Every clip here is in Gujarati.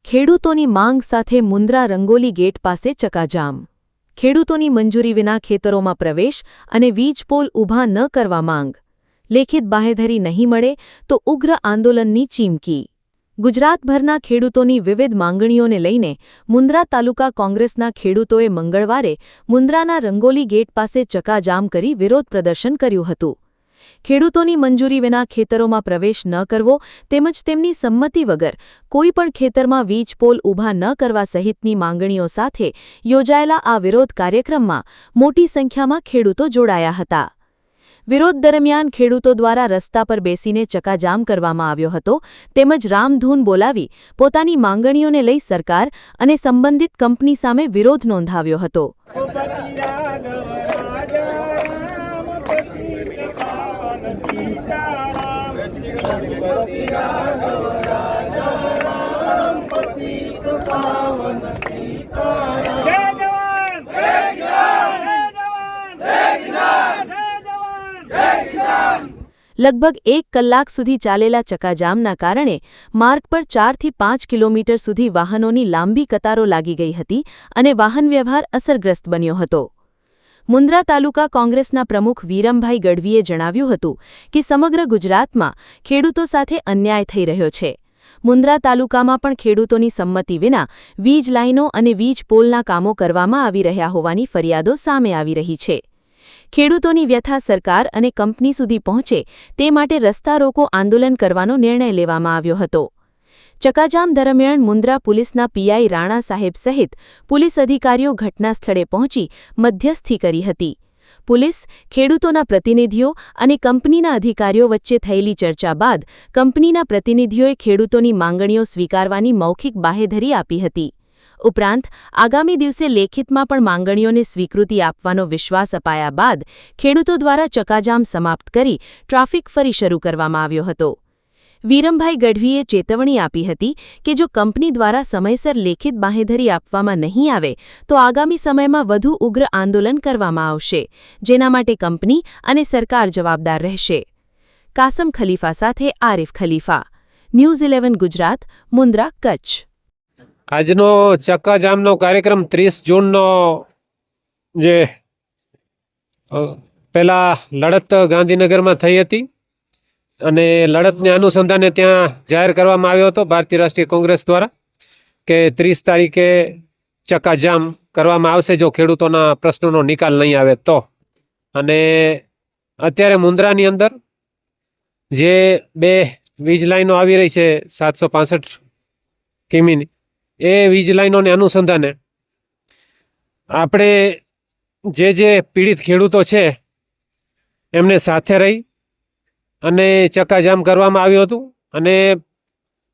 ખેડૂતોની માંગ સાથે મુન્દ્રા રંગોલી ગેટ પાસે ચકાજામ. ખેડૂતોની મંજૂરી વિના ખેતરોમાં પ્રવેશ અને વીજ પોલ ઊભા ન કરવા માંગ. લેખિત બાહેધરી નહીં મળે તો ઉગ્ર આંદોલનની ચીમકી. ગુજરાતભરના ખેડૂતોની વિવિધ માંગણીઓને લઈને મુન્દ્રા તાલુકા કોંગ્રેસના ખેડૂતોએ મંગળવારે મુન્દ્રાના રંગોલી ગેટ પાસે ચકાજામ કરી વિરોધ પ્રદર્શન કર્યું હતું. ખેડૂતોની મંજૂરી વિના ખેતરોમાં પ્રવેશ ન કરવો તેમજ તેમની સંમતિ વગર કોઈપણ ખેતરમાં વીજ પોલ ઊભા ન કરવા સહિતની માંગણીઓ સાથે યોજાયેલા આ વિરોધ કાર્યક્રમમાં મોટી સંખ્યામાં ખેડૂતો જોડાયા હતા. વિરોધ દરમિયાન ખેડૂતો દ્વારા રસ્તા પર બેસીને ચકાજામ કરવામાં આવ્યો હતો તેમજ રામધૂન બોલાવી પોતાની માંગણીઓને લઈ સરકાર અને સંબંધિત કંપની સામે વિરોધ નોંધાવ્યો હતો. લગભગ 1 કલાક સુધી ચાલેલા ચકાજામના કારણે માર્ગ પર 4 થી 5 કિલોમીટર સુધી વાહનોની લાંબી કતારો લાગી ગઈ હતી અને વાહન વ્યવહાર અસરગ્રસ્ત બન્યો હતો. મુન્દ્રા તાલુકા કોંગ્રેસના પ્રમુખ વીરમભાઈ ગઢવીએ જણાવ્યું હતું કે સમગ્ર ગુજરાતમાં ખેડૂતો સાથે અન્યાય થઈ રહ્યો છે. મુન્દ્રા તાલુકામાં પણ ખેડૂતોની સંમતિ વિના વીજ લાઇનો અને વીજ પોલના કામો કરવામાં આવી રહ્યા હોવાની ફરિયાદો સામે આવી રહી છે. ખેડૂતોની વ્યથા સરકાર અને કંપની સુધી પહોંચે તે માટે રસ્તા રોકો આંદોલન કરવાનો નિર્ણય લેવામાં આવ્યો હતો. ચકાજામ દરમિયાન મુન્દ્રા પોલીસના પીઆઈ રાણા સાહેબ સહિત પોલીસ અધિકારીઓ ઘટના સ્થળે પહોંચી મધ્યસ્થી કરી હતી. પોલીસ, ખેડૂતોના પ્રતિનિધિઓ અને કંપનીના અધિકારીઓ વચ્ચે થયેલી ચર્ચા બાદ કંપનીના પ્રતિનિધિઓએ ખેડૂતોની માંગણીઓ સ્વીકારવાની મૌખિક બાહેધરી આપી હતી. ઉપરાંત આગામી દિવસે લેખિતમાં પણ માંગણીઓને સ્વીકૃતિ આપવાનો વિશ્વાસ અપાયા બાદ ખેડૂતો દ્વારા ચકાજામ સમાપ્ત કરી ટ્રાફિક ફરી શરૂ કરવામાં આવ્યો હતો. વીરમભાઈ ગઢવીએ ચેતવણી આપી હતી કે જો કંપની દ્વારા સમયસર લેખિત બાહેધરી આપવામાં નહીં આવે તો આગામી સમયમાં વધુ ઉગ્ર આંદોલન કરવામાં આવશે, જેના માટે કંપની અને સરકાર જવાબદાર રહેશે. કાસમ ખલીફા સાથે આરિફ ખલીફા, ન્યૂઝ 11 ગુજરાત, મુન્દ્રા, કચ્છ. આજનો ચક્કાજામનો કાર્યક્રમ 30 જૂનનો જે પહેલાં લડત ગાંધીનગરમાં થઈ હતી અને લડતને અનુસંધાને ત્યાં જાહેર કરવામાં આવ્યો હતો ભારતીય રાષ્ટ્રીય કોંગ્રેસ દ્વારા કે 30 તારીખે ચક્કાજામ કરવામાં આવશે જો ખેડૂતોના પ્રશ્નોનો નિકાલ નહીં આવે તો. અને અત્યારે મુન્દ્રાની અંદર જે 2 વીજ લાઈનો આવી રહી છે 765 કિમીની, એ વીજ લાઈનોને અનુસંધાને આપણે જે પીડિત ખેડૂતો છે એમને સાથે રહી અને ચક્કાજામ કરવામાં આવ્યું હતું. અને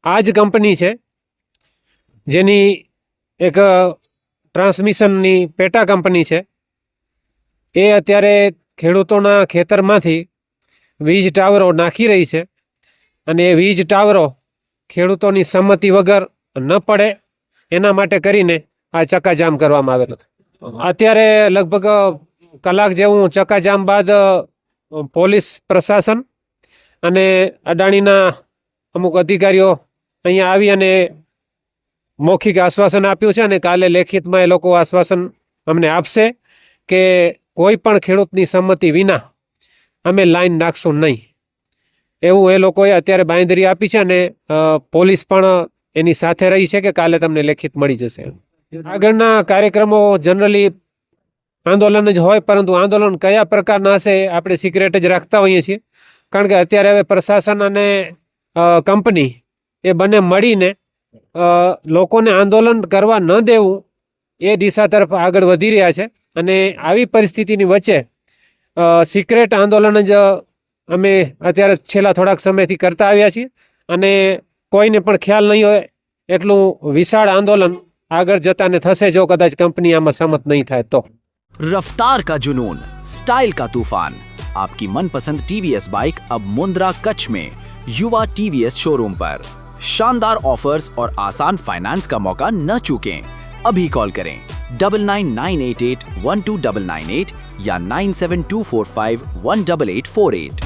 આ જ કંપની છે જેની એક ટ્રાન્સમિશનની પેટા કંપની છે, એ અત્યારે ખેડૂતોના ખેતરમાંથી વીજ ટાવરો નાખી રહી છે અને એ વીજ ટાવરો ખેડૂતોની સંમતિ વગર ન પડે એના માટે કરીને આ ચક્કાજામ કરવામાં આવેલો હતો. અત્યારે લગભગ કલાક જેવું ચક્કાજામ બાદ પોલીસ પ્રશાસન અને અદાણીના અમુક અધિકારીઓ અહીંયા આવી અને મૌખિક આશ્વાસન આપ્યું છે અને કાલે લેખિતમાં એ લોકો આશ્વાસન અમને આપશે કે કોઈ પણ ખેડૂતની સંમતિ વિના અમે લાઈન નાખશું નહીં, એવું એ લોકોએ અત્યારે બાંયધરી આપી છે. અને પોલીસ પણ એની સાથે રહી છે કે કાલે તમને લેખિત મળી જશે. આગળના કાર્યક્રમો જનરલી આંદોલન જ હોય, પરંતુ આંદોલન કયા પ્રકારના હશે આપણે સિક્રેટ જ રાખતા હોઈએ છીએ, કારણ કે અત્યારે હવે પ્રશાસન અને કંપની એ બંને મળીને લોકોને આંદોલન કરવા ન દેવું એ દિશા તરફ આગળ વધી રહ્યા છે. અને આવી પરિસ્થિતિની વચ્ચે સિક્રેટ આંદોલન જ અમે અત્યારે છેલ્લા થોડાક સમયથી કરતા આવ્યા છીએ અને કોઈને પણ ખ્યાલ નહીં હોય એટલું વિશાળ આંદોલન આગળ જતાને થશે જો કદાચ કંપની આમાં સંમત નહીં થાય તો. रफ्तार का जुनून, स्टाइल का तूफान, आपकी मनपसंद टीवीएस बाइक अब मुंद्रा कच्छ में युवा टीवीएस शोरूम पर. शानदार ऑफर्स और आसान फाइनेंस का मौका न चूकें. अभी कॉल करें 9998812998 या 9724518848.